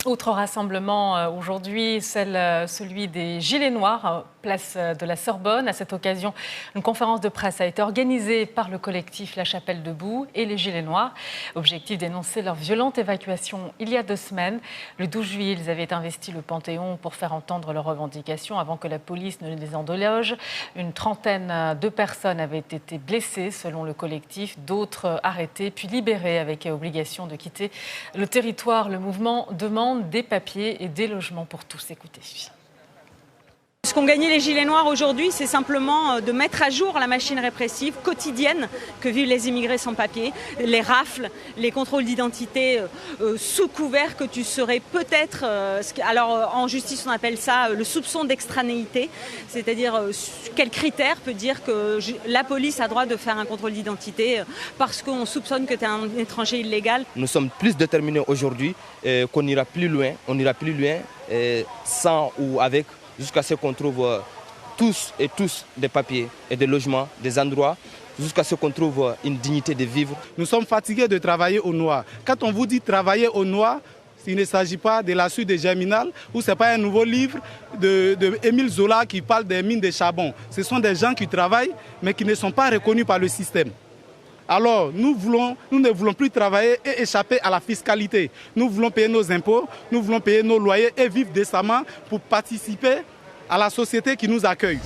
Autre rassemblement aujourd'hui, celui des Gilets Noirs, place de la Sorbonne. À cette occasion, une conférence de presse a été organisée par le collectif La Chapelle Debout et les Gilets Noirs. Objectif d'énoncer leur violente évacuation il y a 2 semaines. Le 12 juillet, ils avaient investi le Panthéon pour faire entendre leurs revendications avant que la police ne les déloge. Une trentaine de personnes avaient été blessées selon le collectif, d'autres arrêtées puis libérées avec obligation de quitter le territoire. Le mouvement demande des papiers et des logements pour tous. Écoutez. Ce qu'ont gagné les Gilets Noirs aujourd'hui, c'est simplement de mettre à jour la machine répressive quotidienne que vivent les immigrés sans papier, les rafles, les contrôles d'identité sous couvert que tu serais peut-être, alors en justice on appelle ça le soupçon d'extranéité, c'est-à-dire quel critère peut dire que la police a droit de faire un contrôle d'identité parce qu'on soupçonne que tu es un étranger illégal. Nous sommes plus déterminés aujourd'hui qu'on ira plus loin, sans ou avec, jusqu'à ce qu'on trouve tous des papiers et des logements, des endroits, jusqu'à ce qu'on trouve une dignité de vivre. Nous sommes fatigués de travailler au noir. Quand on vous dit travailler au noir, il ne s'agit pas de la suite de Germinal ou ce n'est pas un nouveau livre d'Émile Zola qui parle des mines de charbon. Ce sont des gens qui travaillent mais qui ne sont pas reconnus par le système. Alors nous ne voulons plus travailler et échapper à la fiscalité. Nous voulons payer nos impôts, nous voulons payer nos loyers et vivre décemment pour participer à la société qui nous accueille.